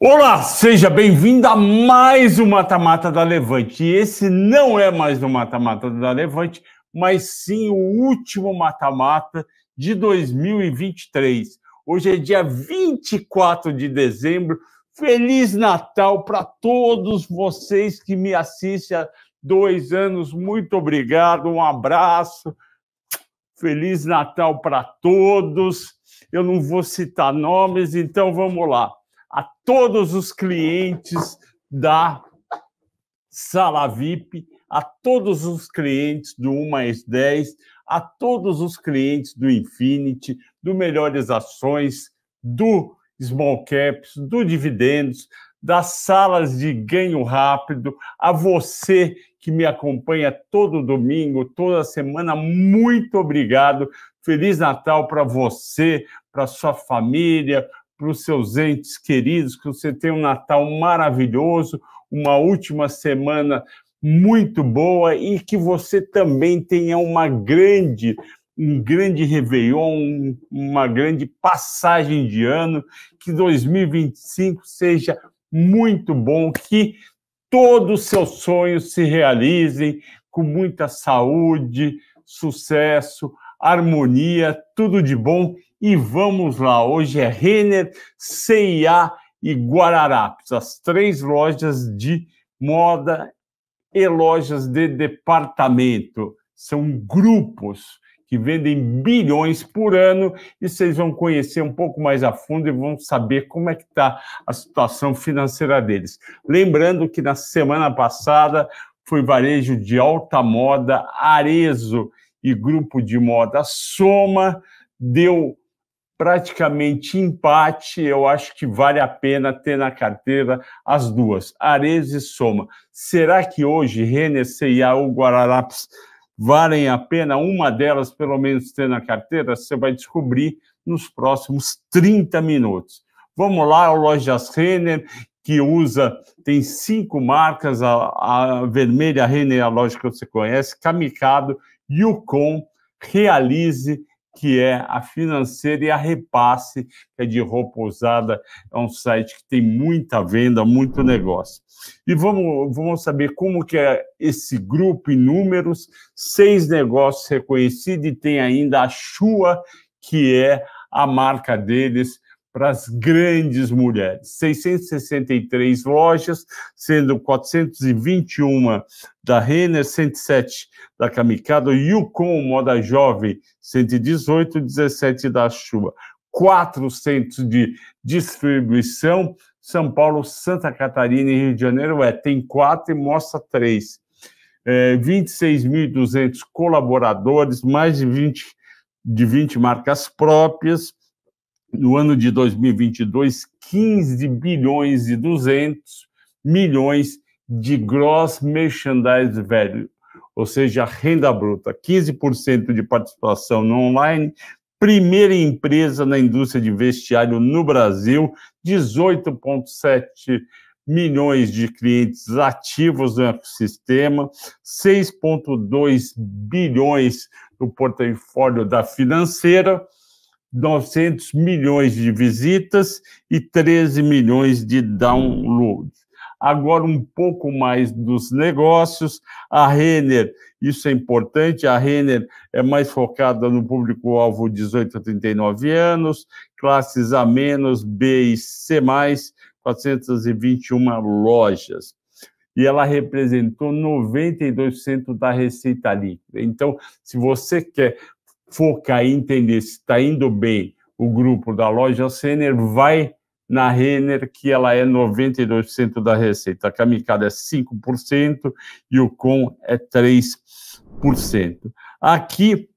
Olá, seja bem-vindo a mais um Mata-Mata da Levante. E esse não é mais um Mata-Mata da Levante, mas sim o último Mata-Mata de 2023. Hoje é dia 24 de dezembro. Feliz Natal para todos vocês que me assistem há 2 anos. Muito obrigado, um abraço. Feliz Natal para todos. Eu não vou citar nomes, então vamos lá. A todos os clientes da Sala VIP, a todos os clientes do 1+10, a todos os clientes do Infinity, do Melhores Ações, do Small Caps, do Dividendos, das salas de ganho rápido, a você que me acompanha todo domingo, toda semana, muito obrigado. Feliz Natal para você, para sua família, para os seus entes queridos, que você tenha um Natal maravilhoso, uma última semana muito boa e que você também tenha um grande Réveillon, uma grande passagem de ano, que 2025 seja muito bom, que todos os seus sonhos se realizem com muita saúde, sucesso, harmonia, tudo de bom. E vamos lá, hoje é Renner, C&A e Guararapes, as 3 lojas de moda e lojas de departamento. São grupos que vendem bilhões por ano e vocês vão conhecer um pouco mais a fundo e vão saber como é que está a situação financeira deles. Lembrando que na semana passada foi varejo de alta moda, Arezzo e grupo de moda Soma, deu praticamente empate. Eu acho que vale a pena ter na carteira as duas, Arezzo e Soma. Será que hoje Renner, C&A ou Guararapes valem a pena uma delas, pelo menos, ter na carteira? Você vai descobrir nos próximos 30 minutos. Vamos lá, a Lojas Renner, que tem 5 marcas, a vermelha Renner, a loja que você conhece, Camicado, Yukon, Realize, que é a Financeira, e a Repasse, que é de roupa usada, é um site que tem muita venda, muito negócio. E vamos saber como que é esse grupo em números, 6 negócios reconhecidos, e tem ainda a Shua, que é a marca deles para as grandes mulheres. 663 lojas, sendo 421 da Renner, 107 da Camicado, Yukon Moda Jovem, 118, 17 da Shua. 4 centros de distribuição, São Paulo, Santa Catarina e Rio de Janeiro, tem 4 e mostra 3. 26.200 colaboradores, mais de 20 marcas próprias. No ano de 2022, 15 bilhões e 200 milhões de gross merchandise value, ou seja, renda bruta, 15% de participação no online, primeira empresa na indústria de vestiário no Brasil, 18,7 milhões de clientes ativos no ecossistema, 6,2 bilhões no portfólio da Financeira, 900 milhões de visitas e 13 milhões de downloads. Agora, um pouco mais dos negócios. A Renner, isso é importante, a Renner é mais focada no público-alvo 18 a 39 anos, classes A-, B e C+, 421 lojas. E ela representou 92% da receita líquida. Então, se você quer focar e entender se está indo bem o grupo da loja Renner, vai na Renner, que ela é 92% da receita. A Camicado é 5% e o Com é 3%. Aqui,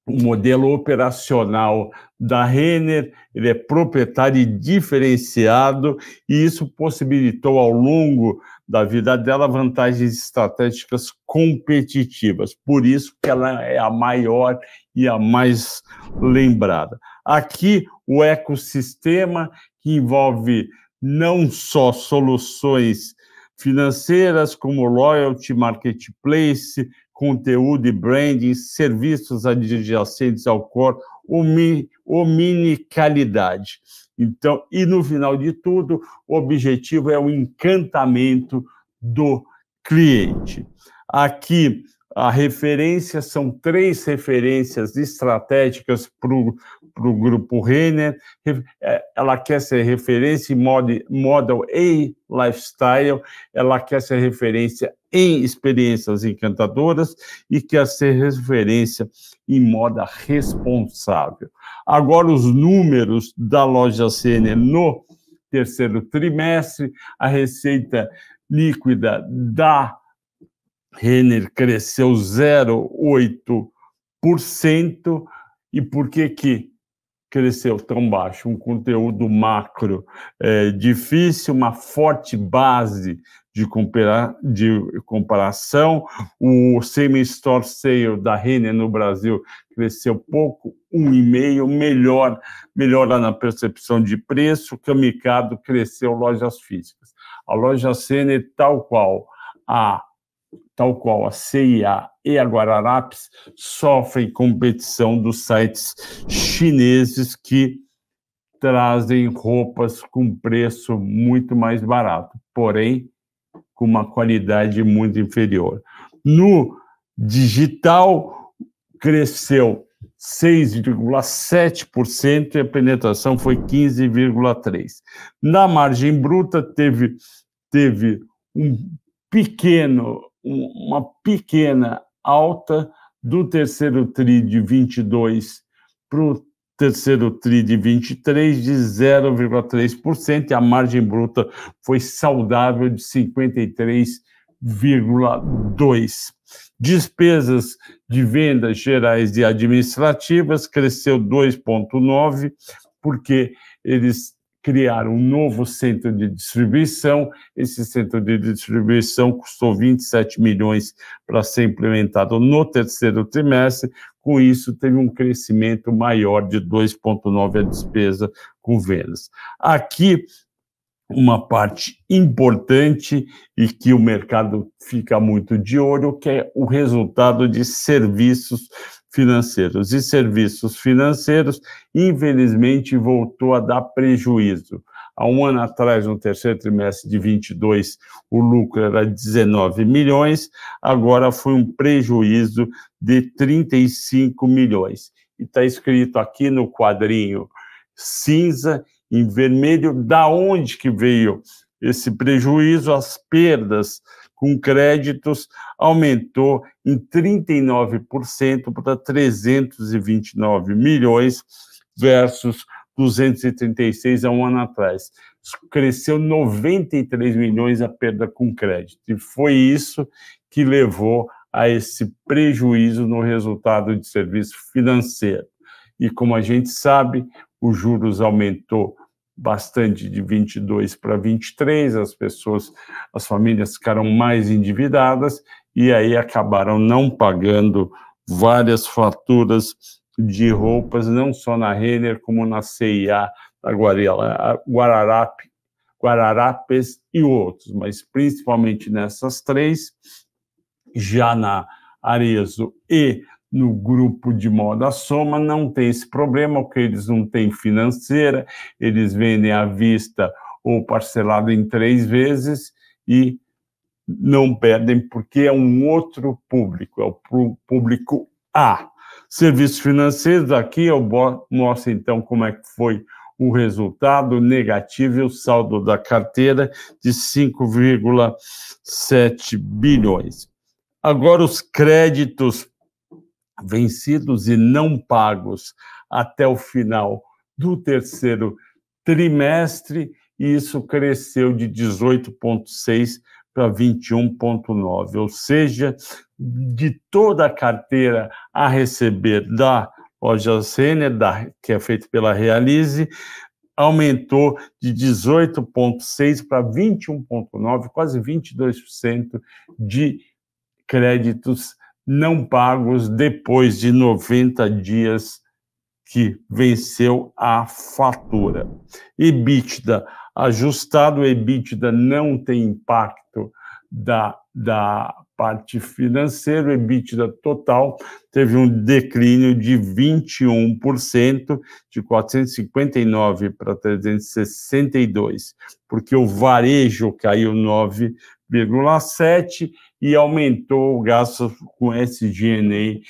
o modelo operacional da Renner, ele é proprietário e diferenciado, e isso possibilitou, ao longo da vida dela, vantagens estratégicas competitivas. Por isso que ela é a maior e a mais lembrada. Aqui, o ecossistema, que envolve não só soluções financeiras, como loyalty, marketplace, conteúdo e branding, serviços adjacentes ao core, omnicanalidade. Então, e no final de tudo, o objetivo é o encantamento do cliente. Aqui, a referência são 3 referências estratégicas para o grupo Renner. Ela quer ser referência em Model A Lifestyle, ela quer ser referência em experiências encantadoras e quer ser referência em moda responsável. Agora, os números da Lojas Renner no terceiro trimestre, a receita líquida da Renner cresceu 0,8%. E por que cresceu tão baixo? Um conteúdo macro difícil, uma forte base de comparação. O same-store sale da Renner no Brasil cresceu pouco, 1,5%, melhora na percepção de preço. O Camicado cresceu lojas físicas. A loja Renner, tal qual a CIA e a Guararapes, sofrem competição dos sites chineses que trazem roupas com preço muito mais barato, porém com uma qualidade muito inferior. No digital, cresceu 6,7% e a penetração foi 15,3%. Na margem bruta, teve uma pequena alta do terceiro TRI de 22 para o terceiro TRI de 23, de 0,3%, e a margem bruta foi saudável de 53,2%. Despesas de vendas gerais e administrativas cresceu 2,9%, porque eles criaram um novo centro de distribuição. Esse centro de distribuição custou 27 milhões para ser implementado no terceiro trimestre. Com isso, teve um crescimento maior de 2,9% a despesa com vendas. Aqui, uma parte importante e que o mercado fica muito de olho, que é o resultado de serviços financeiros. E serviços financeiros, infelizmente, voltou a dar prejuízo. Há um ano atrás, no terceiro trimestre de 22, o lucro era 19 milhões, agora foi um prejuízo de 35 milhões. E está escrito aqui no quadrinho cinza, em vermelho, da onde que veio esse prejuízo. As perdas com créditos aumentou em 39% para 329 milhões versus 236 há um ano atrás. Cresceu 93 milhões a perda com crédito. E foi isso que levou a esse prejuízo no resultado de serviço financeiro. E como a gente sabe, os juros aumentou bastante de 22 para 23, as famílias ficaram mais endividadas e aí acabaram não pagando várias faturas de roupas, não só na Renner, como na CIA, na Guararapes e outros, mas principalmente nessas 3, já na Arezzo e no grupo de moda Soma, não tem esse problema, porque eles não têm financeira, eles vendem à vista ou parcelado em 3 vezes e não perdem, porque é um outro público, é o público A. Serviços financeiros, aqui eu mostro então como é que foi o resultado negativo e o saldo da carteira de 5,7 bilhões. Agora, os créditos vencidos e não pagos até o final do terceiro trimestre, e isso cresceu de 18,6% para 21,9%, ou seja, de toda a carteira a receber da loja Renner, que é feita pela Realize, aumentou de 18,6% para 21,9%, quase 22% de créditos não pagos depois de 90 dias que venceu a fatura. EBITDA ajustado, EBITDA não tem impacto da parte financeira, o EBITDA total teve um declínio de 21%, de 459 para 362, porque o varejo caiu 9,7 e aumentou o gasto com SG&A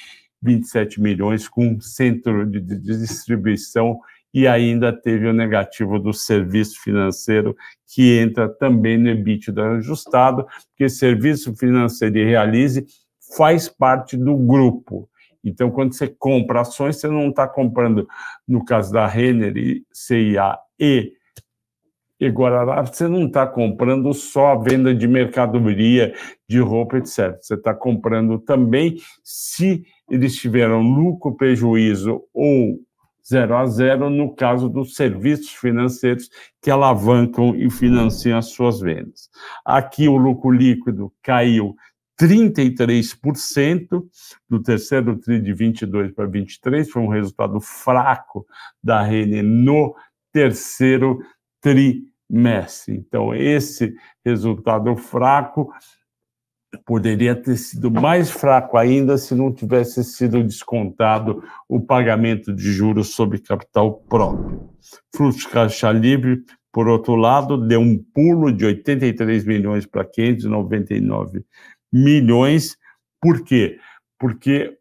27 milhões, com centro de distribuição, e ainda teve o negativo do serviço financeiro, que entra também no EBITDA ajustado, porque serviço financeiro e Realize faz parte do grupo. Então, quando você compra ações, você não está comprando, no caso da Renner, CIA e Guararapes, você não está comprando só a venda de mercadoria, de roupa, etc. Você está comprando também, se eles tiveram lucro, prejuízo ou 0 a 0, no caso dos serviços financeiros que alavancam e financiam as suas vendas. Aqui o lucro líquido caiu 33% do terceiro TRI de 22 para 23, foi um resultado fraco da Renner no terceiro trimestre. Então, esse resultado fraco poderia ter sido mais fraco ainda se não tivesse sido descontado o pagamento de juros sobre capital próprio. Fluxo de caixa livre, por outro lado, deu um pulo de 83 milhões para 599 milhões. Por quê? Porque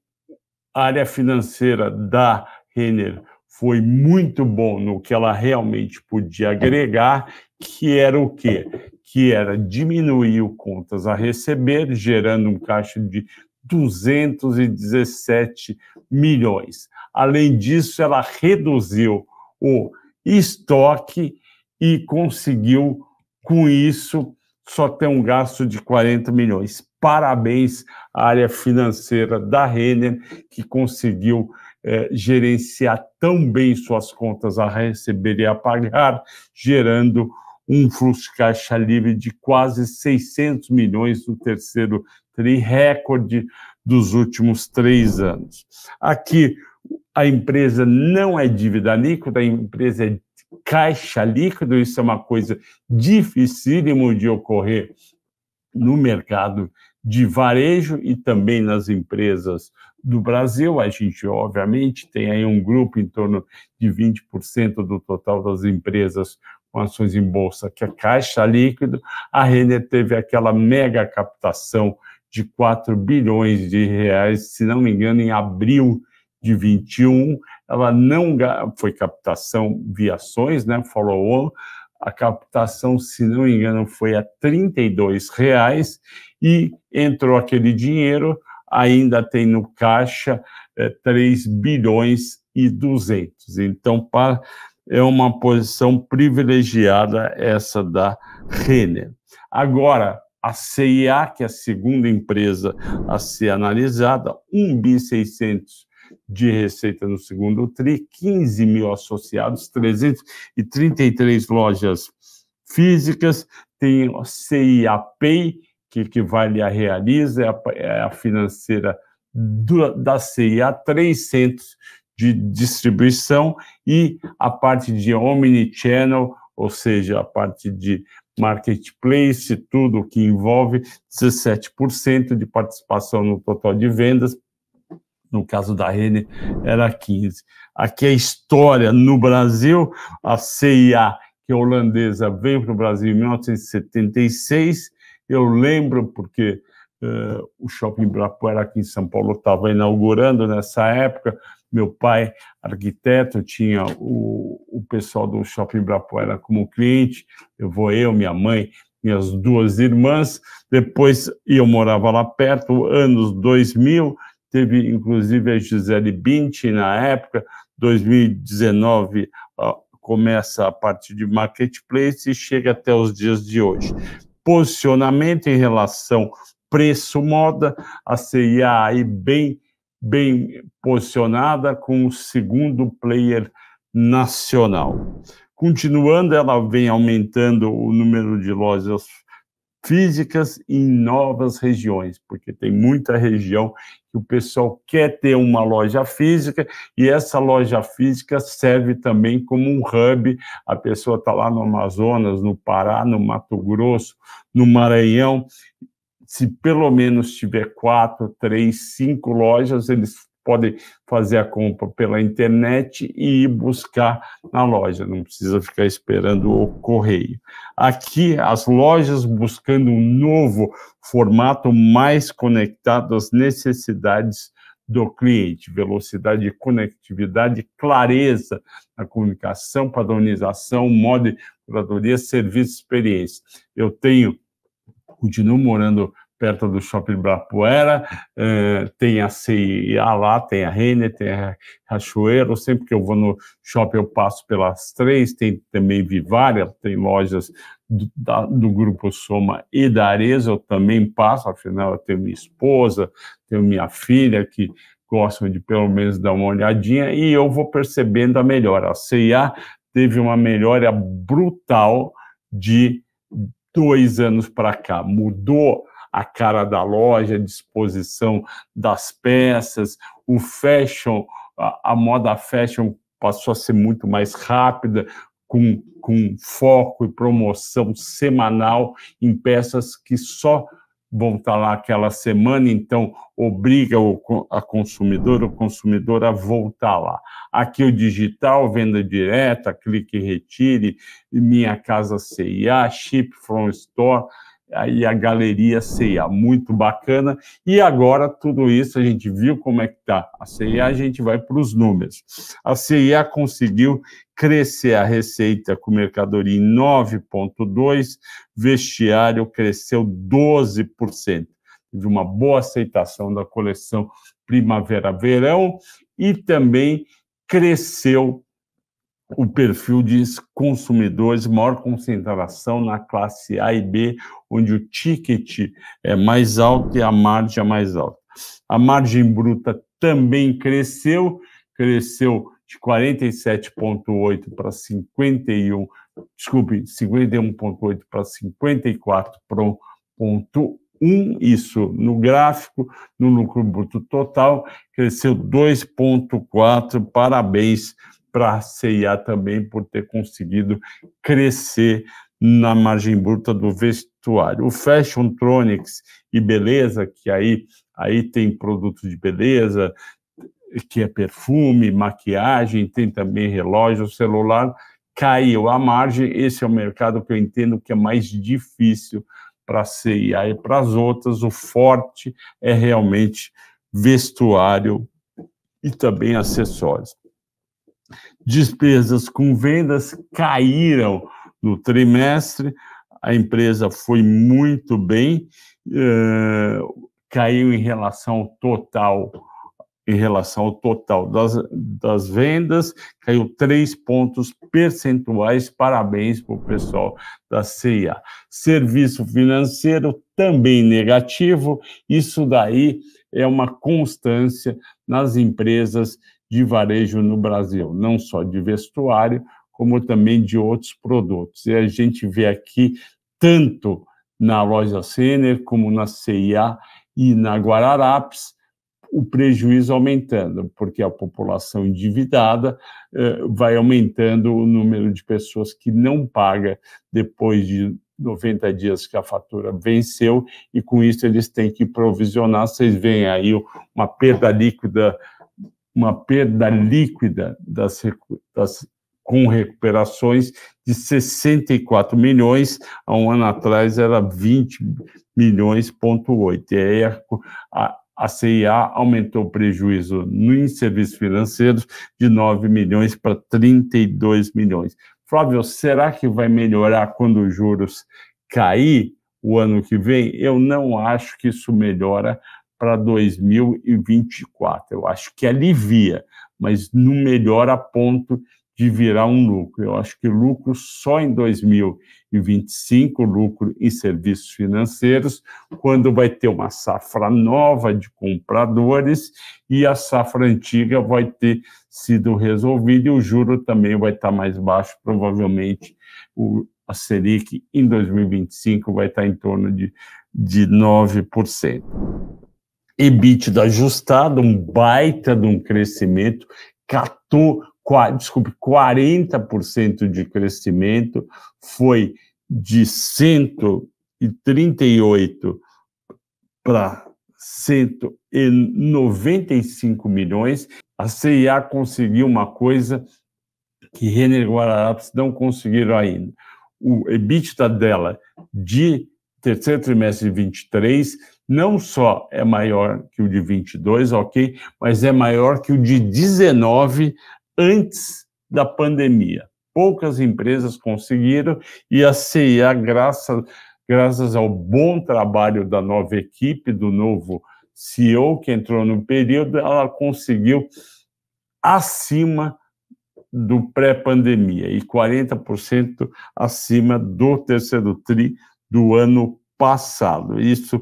a área financeira da Renner foi muito bom no que ela realmente podia agregar, que era o quê? Que era diminuir o contas a receber, gerando um caixa de 217 milhões. Além disso, ela reduziu o estoque e conseguiu, com isso, só ter um gasto de 40 milhões. Parabéns à área financeira da Renner, que conseguiu gerenciar tão bem suas contas a receber e a pagar, gerando um fluxo de caixa livre de quase 600 milhões no terceiro TRI, recorde dos últimos 3 anos. Aqui, a empresa não é dívida líquida, a empresa é caixa líquido, isso é uma coisa dificílimo de ocorrer no mercado de varejo e também nas empresas do Brasil. A gente, obviamente, tem aí um grupo em torno de 20% do total das empresas com ações em bolsa, que é caixa líquido. A Renner teve aquela mega captação de 4 bilhões de reais, se não me engano, em abril de 21. Ela não foi captação via ações, né, follow-on. A captação, se não me engano, foi a R$ 32,00 e entrou aquele dinheiro, ainda tem no caixa 3 bilhões e 200. Então, é uma posição privilegiada essa da Renner. Agora, a CIA, que é a segunda empresa a ser analisada, 1.600 de receita no segundo TRI, 15 mil associados, 333 lojas físicas, tem a CIA Pay, que equivale a Realize, é a financeira da CIA, 3 centros de distribuição e a parte de omnichannel, ou seja, a parte de marketplace, tudo que envolve 17% de participação no total de vendas. No caso da Renner, era 15%. Aqui a história no Brasil, a CIA, que é holandesa, veio para o Brasil em 1976. Eu lembro porque o Shopping Ibirapuera aqui em São Paulo estava inaugurando nessa época. Meu pai, arquiteto, tinha o pessoal do Shopping Ibirapuera como cliente. Eu, minha mãe, minhas 2 irmãs. Depois eu morava lá perto, anos 2000. Teve, inclusive, a Gisele Bündchen na época. 2019 começa a parte de marketplace e chega até os dias de hoje. Posicionamento em relação preço-moda, a CIA aí bem posicionada com o segundo player nacional. Continuando, ela vem aumentando o número de lojas físicas em novas regiões, porque tem muita região que o pessoal quer ter uma loja física e essa loja física serve também como um hub. A pessoa está lá no Amazonas, no Pará, no Mato Grosso, no Maranhão, se pelo menos tiver 4, 3, 5 lojas, eles podem fazer a compra pela internet e ir buscar na loja, não precisa ficar esperando o correio. Aqui, as lojas buscando um novo formato mais conectado às necessidades do cliente, velocidade de conectividade, clareza na comunicação, padronização, modo de curadoria, serviço e experiência. Eu continuo morando perto do Shopping Ibirapuera, tem a CIA lá, tem a Renner, tem a Riachuelo, sempre que eu vou no shopping eu passo pelas 3, tem também Vivária, tem lojas do Grupo Soma e da Arezzo, eu também passo, afinal eu tenho minha esposa, tenho minha filha que gostam de pelo menos dar uma olhadinha, e eu vou percebendo a melhora. A CIA teve uma melhora brutal de 2 anos para cá, mudou a cara da loja, a disposição das peças, o fashion, a moda fashion passou a ser muito mais rápida, com foco e promoção semanal em peças que só vão estar lá aquela semana, então obriga o consumidor a voltar lá. Aqui o digital, venda direta, clique e retire, Minha Casa CIA, Ship from Store, aí a galeria CIA, muito bacana. E agora tudo isso a gente viu como é que está. A CIA, a gente vai para os números. A CIA conseguiu crescer a receita com mercadoria em 9,2%, vestiário cresceu 12%. Teve uma boa aceitação da coleção Primavera-Verão e também cresceu o perfil de consumidores, maior concentração na classe A e B, onde o ticket é mais alto e a margem é mais alta. A margem bruta também cresceu de 47,8 para 51,8 para 54,1, isso no gráfico, no lucro bruto total, cresceu 2,4, parabéns para a CIA também por ter conseguido crescer na margem bruta do vestuário. O Fashion Tronics e beleza, que aí tem produtos de beleza, que é perfume, maquiagem, tem também relógio, celular, caiu a margem. Esse é o mercado que eu entendo que é mais difícil para a CIA e para as outras. O forte é realmente vestuário e também acessórios. Despesas com vendas caíram no trimestre, a empresa foi muito bem, caiu em relação ao total das vendas, caiu 3 pontos percentuais, parabéns para o pessoal da CIA. Serviço financeiro também negativo, isso daí é uma constância nas empresas de varejo no Brasil, não só de vestuário, como também de outros produtos. E a gente vê aqui, tanto na loja Renner, como na CIA e na Guararapes, o prejuízo aumentando, porque a população endividada vai aumentando o número de pessoas que não paga depois de 90 dias que a fatura venceu, e com isso eles têm que provisionar. Vocês veem aí uma perda líquida com recuperações de 64 milhões, há um ano atrás era 20,8 milhões. E aí a CIA aumentou o prejuízo em serviços financeiros de 9 milhões para 32 milhões. Flávio, será que vai melhorar quando os juros cair o ano que vem? Eu não acho que isso melhora para 2024. Eu acho que alivia, mas não melhora a ponto de virar um lucro. Eu acho que lucro só em 2025, lucro em serviços financeiros, quando vai ter uma safra nova de compradores e a safra antiga vai ter sido resolvida e o juro também vai estar mais baixo, provavelmente a Selic em 2025 vai estar em torno de 9%. EBITDA ajustado, um baita de um crescimento, 40% de crescimento, foi de 138 para 195 milhões. A CIA conseguiu uma coisa que Renner e Guararapes não conseguiram ainda. O EBITDA dela de terceiro trimestre de 23 não só é maior que o de 22, ok, mas é maior que o de 19 antes da pandemia. Poucas empresas conseguiram e a CIA, graças ao bom trabalho da nova equipe, do novo CEO que entrou no período, ela conseguiu acima do pré-pandemia e 40% acima do terceiro tri do ano passado. Isso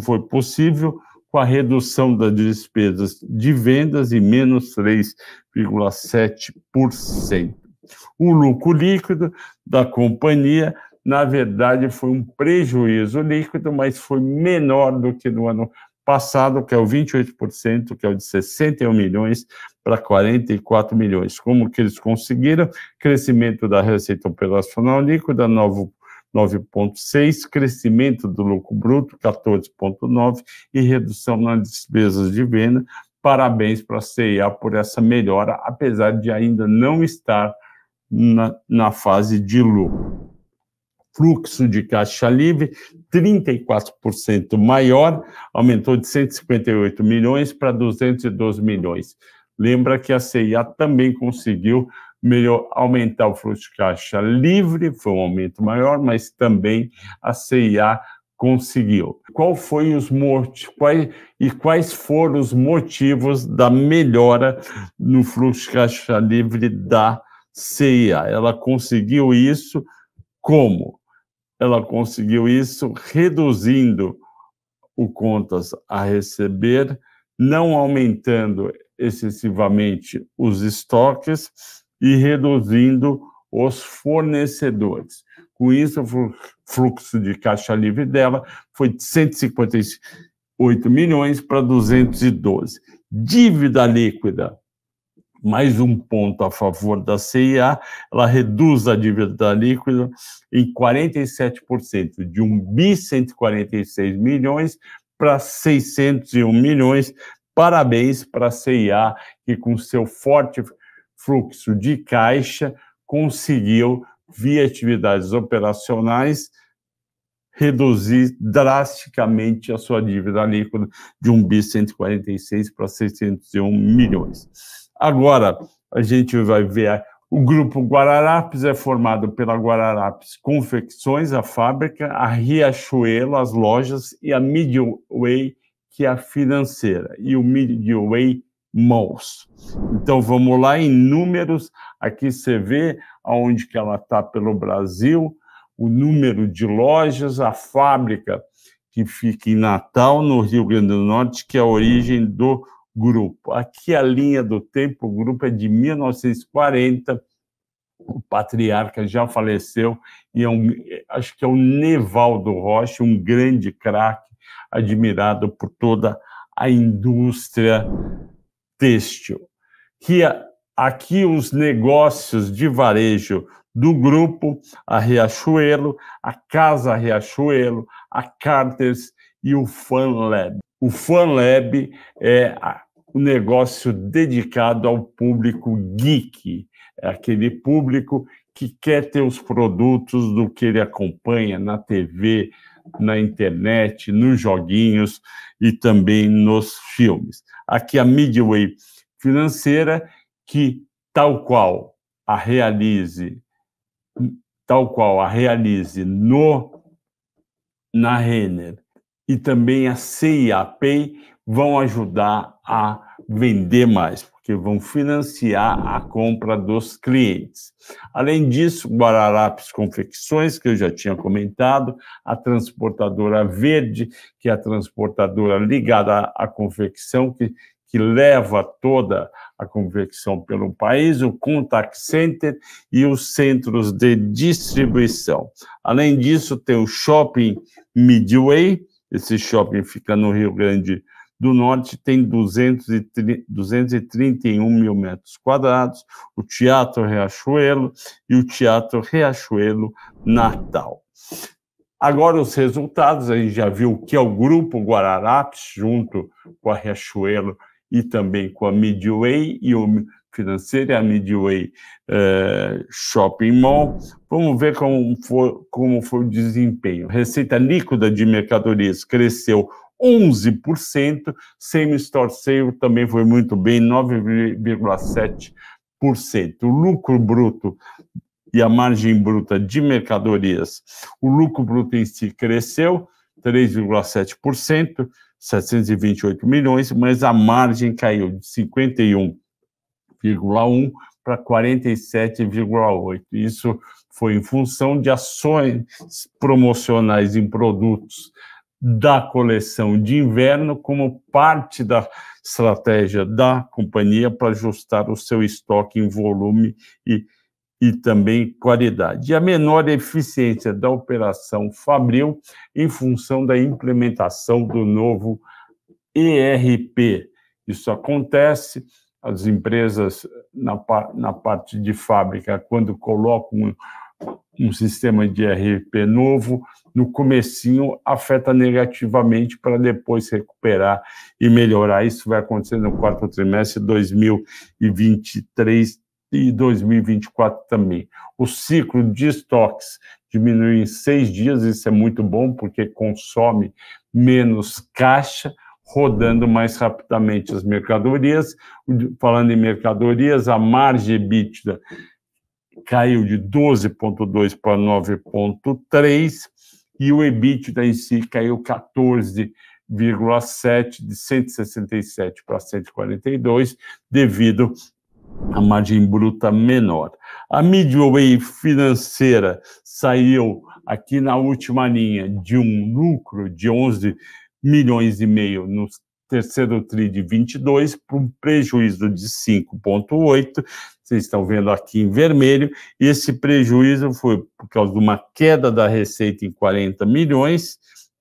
foi possível com a redução das despesas de vendas em menos 3,7%. O lucro líquido da companhia, na verdade, foi um prejuízo líquido, mas foi menor do que no ano passado, que é o 28%, que é o de 61 milhões para 44 milhões. Como que eles conseguiram? Crescimento da receita operacional líquida, 9,6%, crescimento do lucro bruto, 14,9%, e redução nas despesas de venda. Parabéns para a CIA por essa melhora, apesar de ainda não estar na fase de lucro. Fluxo de caixa livre, 34% maior, aumentou de 158 milhões para 212 milhões. Lembra que a CIA também conseguiu aumentar o fluxo de caixa livre, foi um aumento maior, mas também a CIA conseguiu. Quais foram os motivos da melhora no fluxo de caixa livre da CIA? Ela conseguiu isso como? Ela conseguiu isso reduzindo o contas a receber, não aumentando excessivamente os estoques e reduzindo os fornecedores. Com isso, o fluxo de caixa livre dela foi de 158 milhões para 212. Dívida líquida, mais um ponto a favor da CIA, ela reduz a dívida líquida em 47%, de 1.146 milhões para 601 milhões. Parabéns para a CIA, que com seu forte fluxo de caixa conseguiu, via atividades operacionais, reduzir drasticamente a sua dívida líquida de 1.146 para 601 milhões. Agora, a gente vai ver, o Grupo Guararapes é formado pela Guararapes Confecções, a fábrica, a Riachuelo, as lojas, e a Midway, que é a financeira, e o Midway Malls. Então, vamos lá em números. Aqui você vê aonde que ela está pelo Brasil, o número de lojas, a fábrica que fica em Natal, no Rio Grande do Norte, que é a origem do grupo. Aqui a linha do tempo, o grupo é de 1940, o patriarca já faleceu, e acho que é o Nevaldo Rocha, um grande craque, admirado por toda a indústria têxtil. Aqui os negócios de varejo do grupo, a Riachuelo, a Casa Riachuelo, a Carters e o FanLab. O FanLab é um negócio dedicado ao público geek, é aquele público que quer ter os produtos do que ele acompanha na TV, na internet, nos joguinhos e também nos filmes. Aqui a Midway Financeira, que tal qual a Realize na Renner e também a CIA Pay, vão ajudar a vender mais, porque vão financiar a compra dos clientes. Além disso, Guararapes Confecções, que eu já tinha comentado, a Transportadora Verde, que é a transportadora ligada à confecção, que leva toda a confecção pelo país, o Contact Center e os centros de distribuição. Além disso, tem o Shopping Midway, esse shopping fica no Rio Grande do Norte, tem 231 mil metros quadrados, o Teatro Riachuelo e o Teatro Riachuelo Natal. Agora, os resultados, a gente já viu que é o Grupo Guararapes, junto com a Riachuelo e também com a Midway e o Financeiro e a Midway Shopping Mall. Vamos ver como foi o desempenho. Receita líquida de mercadorias cresceu 11%, Same Store Sale também foi muito bem, 9,7%. O lucro bruto e a margem bruta de mercadorias, o lucro bruto em si cresceu 3,7%, 728 milhões, mas a margem caiu de 51,1% para 47,8%. Isso foi em função de ações promocionais em produtos da coleção de inverno como parte da estratégia da companhia para ajustar o seu estoque em volume e também qualidade. E a menor eficiência da operação Fabril em função da implementação do novo ERP. Isso acontece, as empresas na parte de fábrica, quando colocam um sistema de ERP novo, no comecinho afeta negativamente para depois recuperar e melhorar. Isso vai acontecer no quarto trimestre de 2023 e 2024 também. O ciclo de estoques diminui em 6 dias, isso é muito bom, porque consome menos caixa, rodando mais rapidamente as mercadorias. Falando em mercadorias, a margem EBITDA caiu de 12,2 para 9,3, e o EBITDA em si caiu 14,7, de 167 para 142, devido a margem bruta menor. A Midway financeira saiu aqui na última linha de um lucro de 11 milhões e meio no terceiro TRI de 22 para um prejuízo de 5,8. Vocês estão vendo aqui em vermelho. E esse prejuízo foi por causa de uma queda da receita em 40 milhões,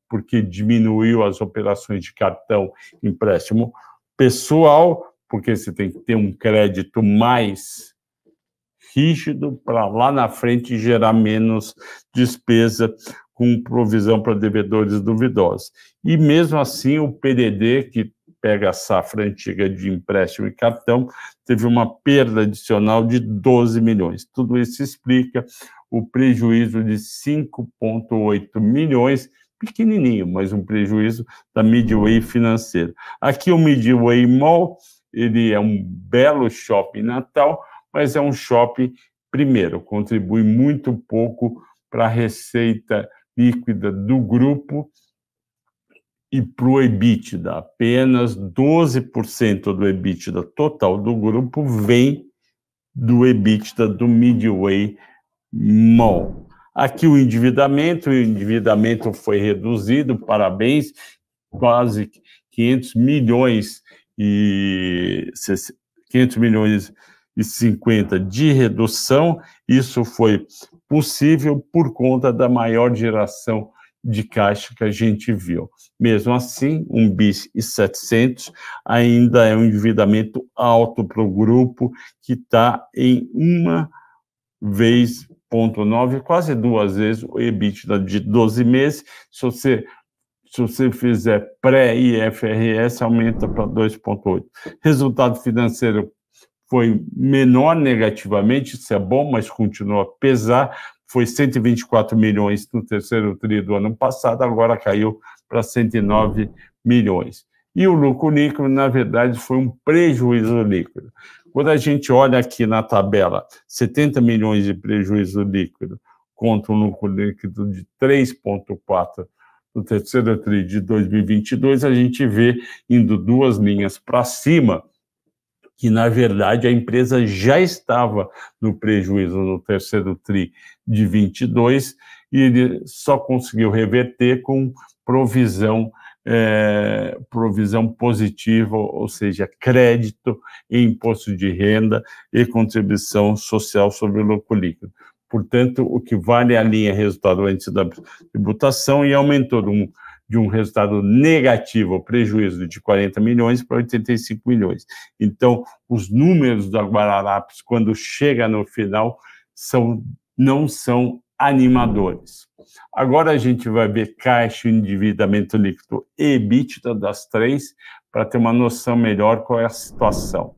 porque diminuiu as operações de cartão empréstimo pessoal, porque você tem que ter um crédito mais rígido para lá na frente gerar menos despesa com provisão para devedores duvidosos. E mesmo assim, o PDD, que pega a safra antiga de empréstimo e cartão, teve uma perda adicional de 12 milhões. Tudo isso explica o prejuízo de 5,8 milhões, pequenininho, mas um prejuízo da Midway financeira. Aqui o Midway Mall, ele é um belo shopping Natal, mas é um shopping, primeiro, contribui muito pouco para a receita líquida do grupo e para o EBITDA. Apenas 12% do EBITDA total do grupo vem do EBITDA do Midway Mall. Aqui o endividamento foi reduzido, parabéns, quase 500 milhões e 50 de redução. Isso foi possível por conta da maior geração de caixa que a gente viu. Mesmo assim, 1,7 bi ainda é um endividamento alto para o grupo, que está em 1,9, quase 2 vezes o EBITDA de 12 meses. Se você fizer pré-IFRS, aumenta para 2,8. Resultado financeiro foi menor negativamente, isso é bom, mas continua a pesar. Foi 124 milhões no terceiro TRI do ano passado, agora caiu para 109 milhões. E o lucro líquido, na verdade, foi um prejuízo líquido. Quando a gente olha aqui na tabela, 70 milhões de prejuízo líquido contra um lucro líquido de 3,4 no terceiro TRI de 2022, a gente vê indo 2 linhas para cima, que, na verdade, a empresa já estava no prejuízo no terceiro TRI de 22 e ele só conseguiu reverter com provisão positiva, ou seja, crédito em imposto de renda e contribuição social sobre o lucro líquido. Portanto, o que vale a linha resultado antes da tributação e aumentou de um resultado negativo, prejuízo de 40 milhões para 85 milhões. Então, os números da Guararapes, quando chega no final, não são animadores. Agora a gente vai ver caixa, endividamento líquido e EBITDA das três, para ter uma noção melhor qual é a situação.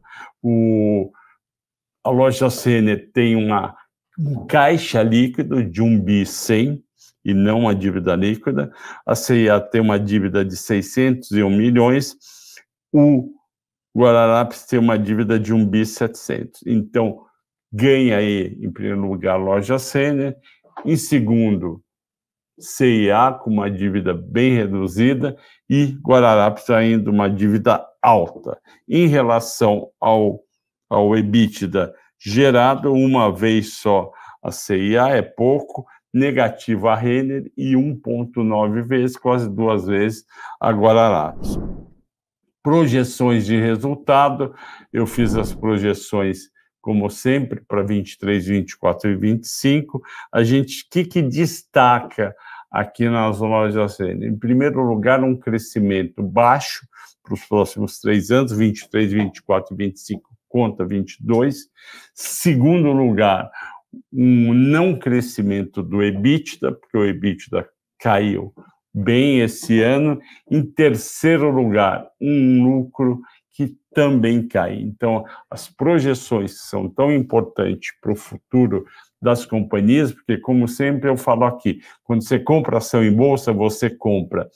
A loja Renner tem um caixa líquido de 1 bi 100 e não uma dívida líquida. A CIA tem uma dívida de 601 milhões. O Guararapes tem uma dívida de 1 bi 700. Então, ganha aí, em primeiro lugar, a loja Renner. Em segundo, CIA, com uma dívida bem reduzida, e Guararapes ainda uma dívida alta. Em relação ao EBITDA gerado, uma vez só a CIA é pouco, negativo a Renner e 1,9 vezes, quase 2 vezes a Guararapes. Projeções de resultado, eu fiz as projeções, como sempre, para 23, 24 e 25. A gente, o que destaca aqui nas lojas Renner? Em primeiro lugar, um crescimento baixo para os próximos 3 anos, 23, 24 e 25, conta 22. Segundo lugar, um não crescimento do EBITDA, porque o EBITDA caiu bem esse ano. Em terceiro lugar, um lucro que também cai. Então, as projeções são tão importantes para o futuro das companhias, porque, como sempre eu falo aqui, quando você compra ação em bolsa, você compra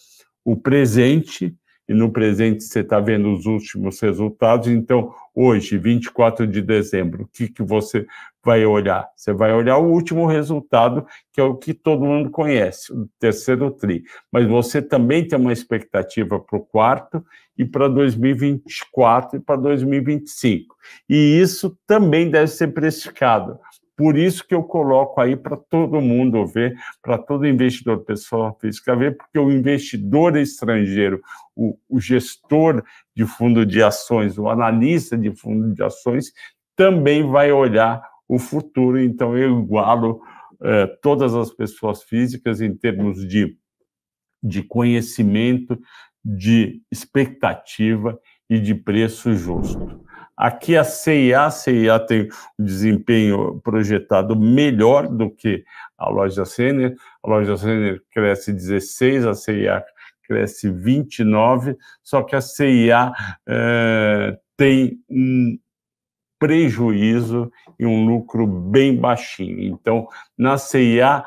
o presente, e no presente você está vendo os últimos resultados. Então, hoje, 24 de dezembro, o que você vai olhar? Você vai olhar o último resultado, que é o que todo mundo conhece, o terceiro TRI. Mas você também tem uma expectativa para o quarto e para 2024 e para 2025. E isso também deve ser precificado. Por isso que eu coloco aí para todo mundo ver, para todo investidor pessoa física ver, porque o investidor estrangeiro, o gestor de fundo de ações, o analista de fundo de ações, também vai olhar o futuro. Então, eu igualo todas as pessoas físicas em termos de conhecimento, de expectativa e de preço justo. Aqui a CIA tem um desempenho projetado melhor do que a loja Renner. A loja Renner cresce 16, a CIA cresce 29, só que a CIA tem um prejuízo e um lucro bem baixinho. Então, na CIA,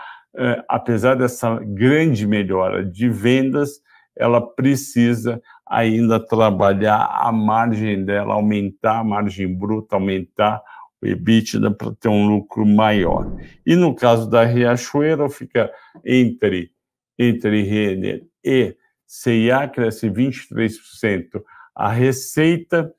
apesar dessa grande melhora de vendas, ela precisa ainda trabalhar a margem dela, aumentar a margem bruta, aumentar o EBITDA para ter um lucro maior. E no caso da Riachuelo, fica entre Renner e CIA, cresce 23%. A receita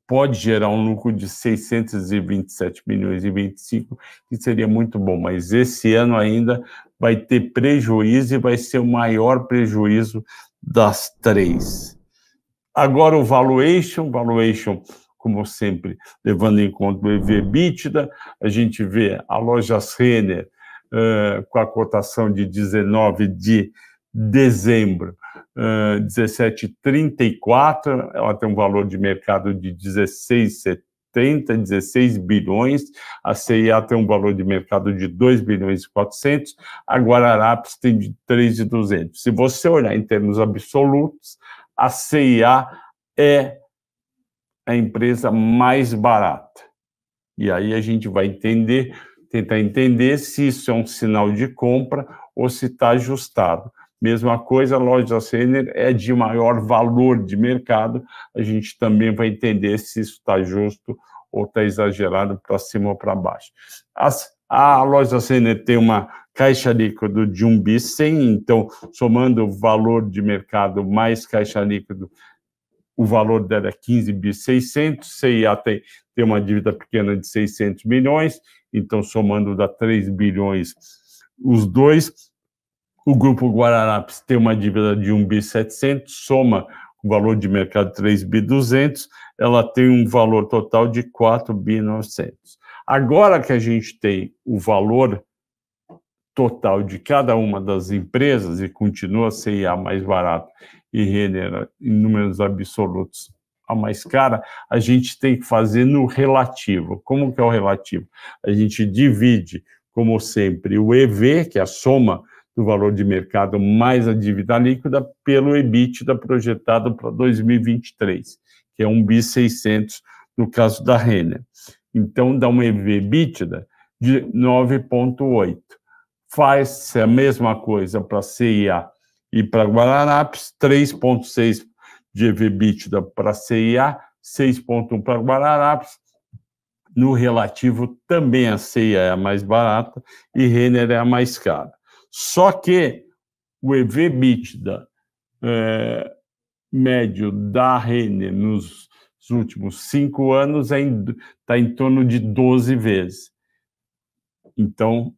pode gerar um lucro de 627 milhões e 25, que seria muito bom, mas esse ano ainda vai ter prejuízo e vai ser o maior prejuízo das três. Agora o valuation, como sempre, levando em conta o EV/EBITDA, a gente vê a loja Renner com a cotação de 19 de dezembro, 17,34, ela tem um valor de mercado de 16 bilhões, a CIA tem um valor de mercado de 2 bilhões e 400, a Guararapes tem de 3,200. Se você olhar em termos absolutos, a CIA é a empresa mais barata. E aí a gente vai tentar entender se isso é um sinal de compra ou se está ajustado. Mesma coisa, a loja Renner é de maior valor de mercado, a gente também vai entender se isso está justo ou está exagerado para cima ou para baixo. A loja Renner tem uma caixa líquido de 1 bi 100, então, somando o valor de mercado mais caixa líquido, o valor dela é 15 bi 600, CIA tem uma dívida pequena de 600 milhões, então, somando dá 3 bilhões os dois. O Grupo Guararapes tem uma dívida de 1 bi 700, soma o valor de mercado 3 bi 200, ela tem um valor total de 4 bi 900. Agora que a gente tem o valor total de cada uma das empresas, e continua a CIA mais barato e Renner, em números absolutos, a mais cara, a gente tem que fazer no relativo. Como que é o relativo? A gente divide como sempre, o EV, que é a soma do valor de mercado mais a dívida líquida, pelo EBITDA projetado para 2023, que é 1.600 bi no caso da Renner. Então, dá um EV/EBITDA de 9,8. Faz-se a mesma coisa para a CIA e para a Guararapes, 3,6 de EV/EBITDA para a CIA, 6,1 para a Guararapes. No relativo, também a CIA é a mais barata e Renner é a mais cara. Só que o EV/EBITDA médio da Renner nos últimos 5 anos está em torno de 12 vezes. Então,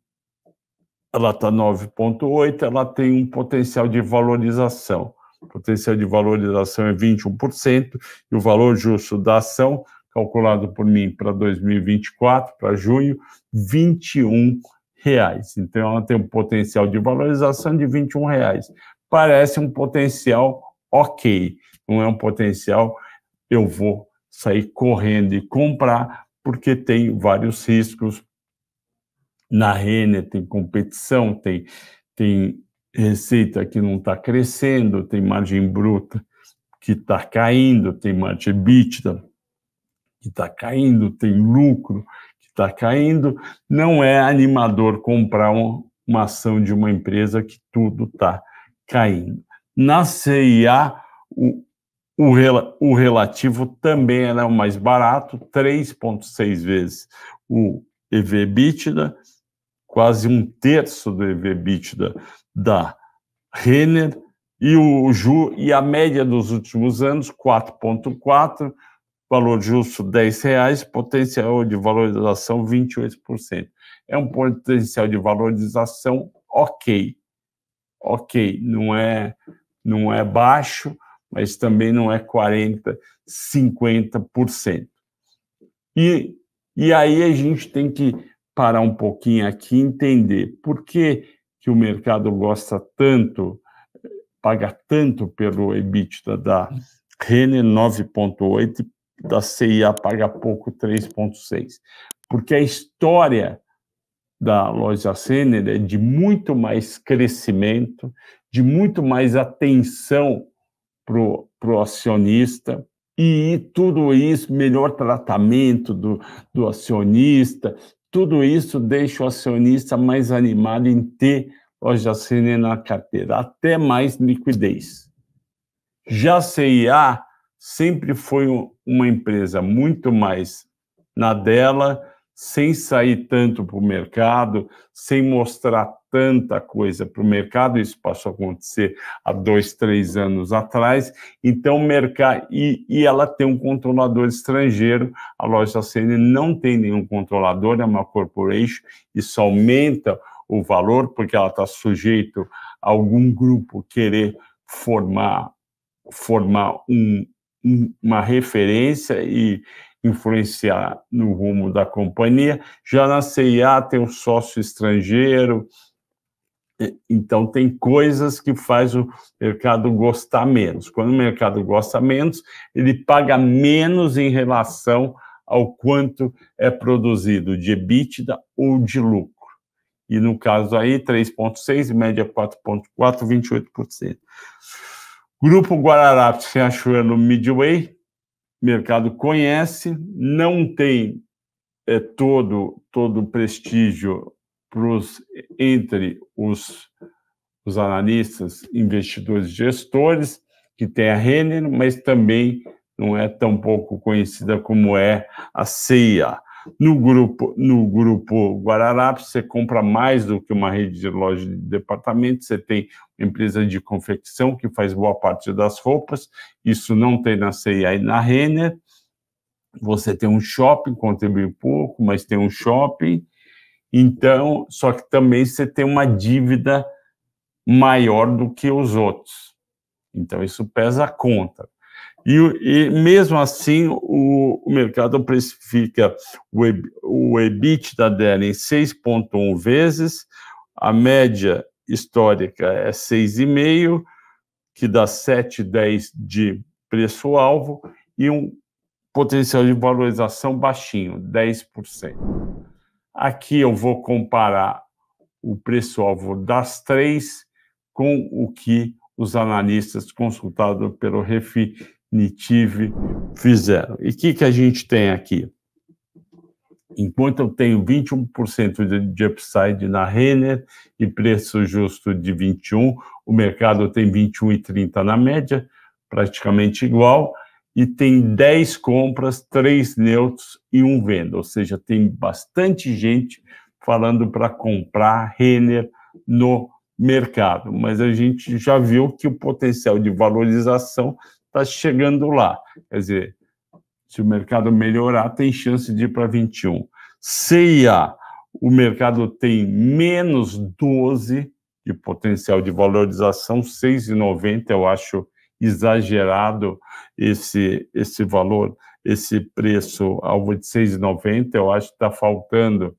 ela está 9,8, ela tem um potencial de valorização. O potencial de valorização é 21%, e o valor justo da ação, calculado por mim para 2024, para junho, R$21. Então, ela tem um potencial de valorização de R$21. Parece um potencial ok, não é um potencial eu vou sair correndo e comprar, porque tem vários riscos. Na Renner tem competição, tem receita que não está crescendo, tem margem bruta que está caindo, tem margem EBITDA que está caindo, tem lucro que está caindo. Não é animador comprar uma ação de uma empresa que tudo está caindo. Na CIA, o relativo também era o mais barato, 3,6 vezes o EV/EBITDA, quase um terço do EV/EBITDA da Renner, e a média dos últimos anos, 4,4, valor justo R$10, potencial de valorização 28%. É um potencial de valorização ok, não é baixo, mas também não é 40%, 50%. E aí a gente tem que parar um pouquinho aqui e entender por que o mercado gosta tanto, paga tanto pelo EBITDA da Renner, 9,8, e da CIA paga pouco, 3,6. Porque a história da loja Renner é de muito mais crescimento, de muito mais atenção para o acionista, e tudo isso, melhor tratamento do acionista, tudo isso deixa o acionista mais animado em ter loja Renner na carteira, até mais liquidez. Já a CIA sempre foi uma empresa muito mais na dela, sem sair tanto para o mercado, sem mostrar tanta coisa para o mercado. Isso passou a acontecer há 2, 3 anos atrás. Então, o mercado... E ela tem um controlador estrangeiro. A loja Renner não tem nenhum controlador, é uma corporation. Isso aumenta o valor, porque ela está sujeito a algum grupo querer formar uma referência e influenciar no rumo da companhia. Já na CIA tem um sócio estrangeiro, então tem coisas que faz o mercado gostar menos. Quando o mercado gosta menos, ele paga menos em relação ao quanto é produzido de EBITDA ou de lucro. E no caso aí, 3,6, média 4,4, 28%. Grupo Guararapes, Riachuelo, Midway, mercado conhece, não tem todo o prestígio entre os analistas, investidores e gestores, que tem a Renner, mas também não é tão pouco conhecida como é a CIA. No grupo Guararapes, você compra mais do que uma rede de lojas de departamento, você tem uma empresa de confecção que faz boa parte das roupas, isso não tem na CIA e na Renner. Você tem um shopping, contribui pouco, mas tem um shopping, então, só que também você tem uma dívida maior do que os outros. Então, isso pesa a conta. E mesmo assim, o mercado precifica o EBITDA dela em 6,1 vezes, a média histórica é 6,5, que dá 7,10 de preço-alvo, e um potencial de valorização baixinho, 10%. Aqui eu vou comparar o preço-alvo das três com o que os analistas consultados pelo Refinitiv fizeram. E o que a gente tem aqui? Enquanto eu tenho 21% de upside na Renner e preço justo de 21%, o mercado tem 21,30 na média, praticamente igual, e tem 10 compras, 3 neutros e 1 venda, ou seja, tem bastante gente falando para comprar Renner no mercado, mas a gente já viu que o potencial de valorização está chegando lá, quer dizer, se o mercado melhorar, tem chance de ir para 21. CIA, o mercado tem menos 12 de potencial de valorização, 6,90, eu acho exagerado esse valor, esse preço alvo de 6,90, eu acho que está faltando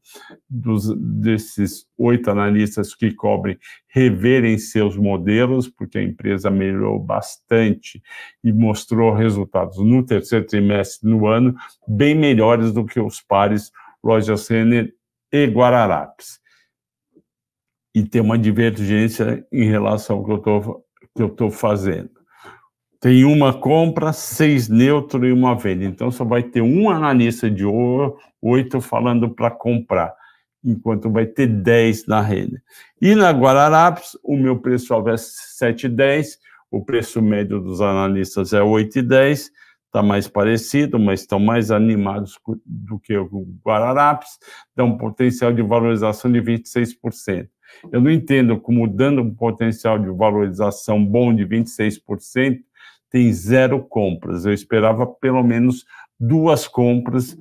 desses 8 analistas que cobrem reverem seus modelos, porque a empresa melhorou bastante e mostrou resultados no terceiro trimestre no ano bem melhores do que os pares Lojas Renner e Guararapes. E tem uma divergência em relação ao que eu estou fazendo. Tem uma compra, 6 neutro e uma venda. Então, só vai ter um analista de 8 falando para comprar, enquanto vai ter 10 na Renner. E na Guararapes, o meu preço-alvo é 7,10, o preço médio dos analistas é 8,10, está mais parecido, mas estão mais animados do que o Guararapes, dá um potencial de valorização de 26%. Eu não entendo como, dando um potencial de valorização bom de 26%, tem 0 compras. Eu esperava pelo menos 2 compras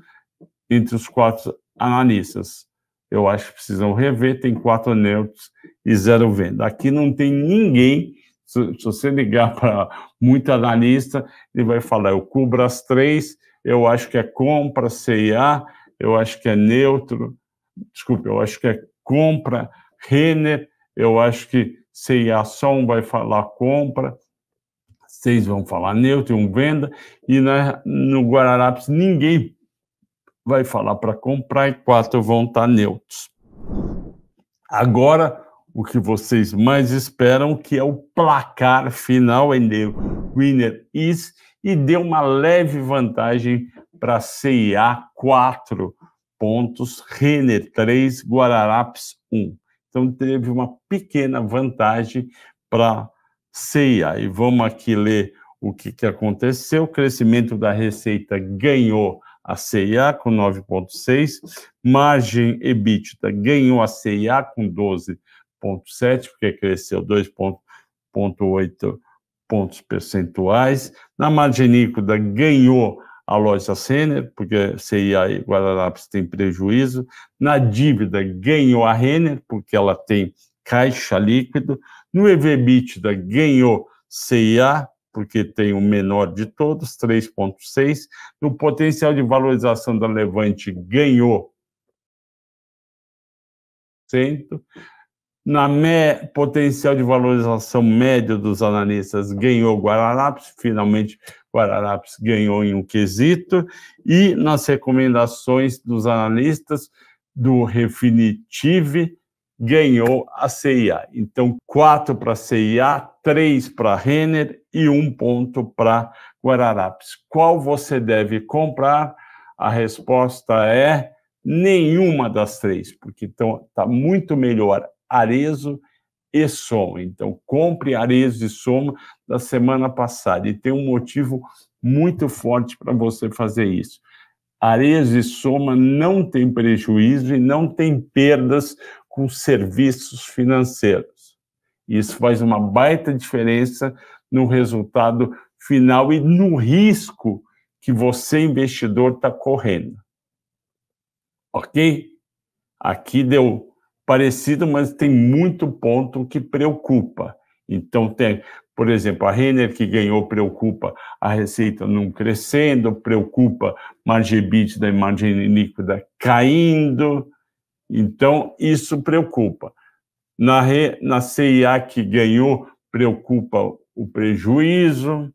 entre os 4 analistas. Eu acho que precisam rever, tem 4 neutros e 0 venda. Aqui não tem ninguém, se você ligar para muito analista, ele vai falar, eu cubro as 3, eu acho que é compra, CIA, eu acho que é neutro, desculpe, eu acho que é compra, Renner, eu acho que CIA só um vai falar compra, 6 vão falar neutro, 1 venda, e no Guararapes ninguém vai falar para comprar e 4 vão estar neutros. Agora, o que vocês mais esperam, que é o placar final, em winner is, e deu uma leve vantagem para CIA, 4 pontos, Renner 3, Guararapes 1. Então, teve uma pequena vantagem para CIA. E vamos aqui ler o que aconteceu. O crescimento da receita ganhou a CIA com 9,6, margem EBITDA ganhou a CIA com 12,7, porque cresceu 2,8 pontos percentuais. Na margem líquida ganhou a Lojas Renner, porque CIA e Guararapes têm prejuízo. Na dívida ganhou a Renner, porque ela tem caixa líquido. No EV/EBITDA ganhou CIA, porque tem o menor de todos, 3,6. No potencial de valorização da Levante ganhou 100. Na potencial de valorização média dos analistas ganhou Guararapes, finalmente Guararapes ganhou em um quesito, e nas recomendações dos analistas do Refinitiv ganhou a CIA. Então, 4 para a CIA, 3 para a Renner e 1 ponto para Guararapes. Qual você deve comprar? A resposta é nenhuma das 3, porque está muito melhor Arezzo e Soma. Então, compre Arezzo e Soma da semana passada. E tem um motivo muito forte para você fazer isso. Arezzo e Soma não tem prejuízo e não tem perdas com serviços financeiros. Isso faz uma baita diferença no resultado final e no risco que você, investidor, está correndo. Ok? Aqui deu parecido, mas tem muito ponto que preocupa. Então, tem, por exemplo, a Renner que ganhou, preocupa a receita não crescendo, preocupa margem EBITDA e margem líquida caindo. Então, isso preocupa. Na CIA que ganhou, preocupa o prejuízo,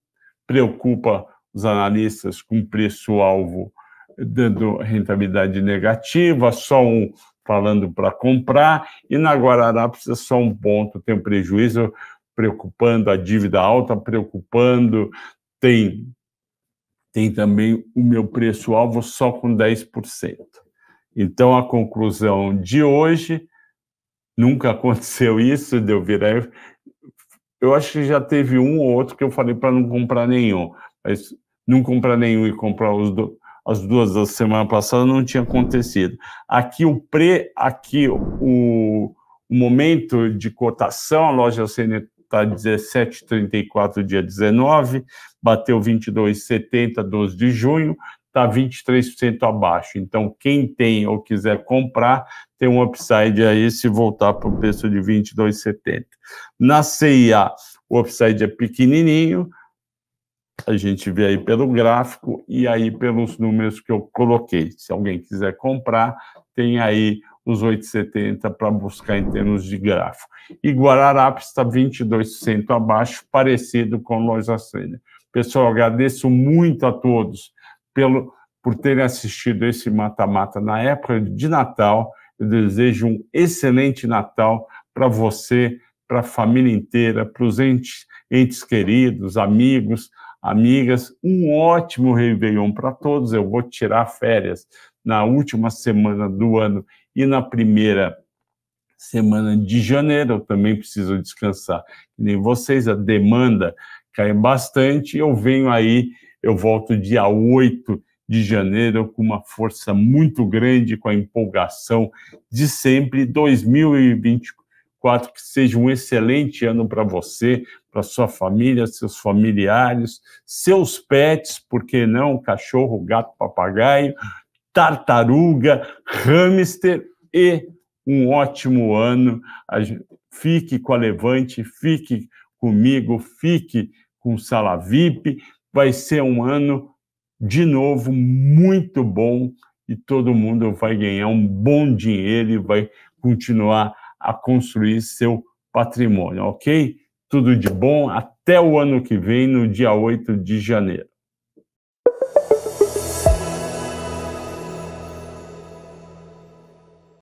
preocupa os analistas com preço-alvo dando rentabilidade negativa, só um falando para comprar, e na Guararapes é só um ponto, tem um prejuízo preocupando, a dívida alta preocupando, tem também o meu preço-alvo só com 10%. Então, a conclusão de hoje, nunca aconteceu isso, de eu virar... Eu acho que já teve um ou outro que eu falei para não comprar nenhum, mas não comprar nenhum e comprar as duas da semana passada não tinha acontecido. Aqui o momento de cotação, a loja CN está 17,34 dia 19, bateu 22,70 12 de junho, está 23% abaixo. Então, quem tem ou quiser comprar, tem um upside aí se voltar para o preço de 22,70. Na CIA, o upside é pequenininho, a gente vê aí pelo gráfico e aí pelos números que eu coloquei. Se alguém quiser comprar, tem aí os 8,70 para buscar em termos de gráfico. E Guararapes está 22% abaixo, parecido com Loja Sênior. Pessoal, agradeço muito a todos por terem assistido esse mata-mata na época de Natal. Eu desejo um excelente Natal para você, para a família inteira, para os entes queridos, amigos, amigas. Um ótimo Réveillon para todos. Eu vou tirar férias na última semana do ano e na primeira semana de janeiro. Eu também preciso descansar. Nem vocês, a demanda cai bastante. Eu venho aí, eu volto dia 8 de janeiro com uma força muito grande, com a empolgação de sempre. 2024, que seja um excelente ano para você, para sua família, seus familiares, seus pets, por que não? Cachorro, gato, papagaio, tartaruga, hamster, e um ótimo ano. Fique com a Levante, fique comigo, fique com o Sala VIP. Vai ser um ano, de novo, muito bom, e todo mundo vai ganhar um bom dinheiro e vai continuar a construir seu patrimônio, ok? Tudo de bom, até o ano que vem, no dia 8 de janeiro.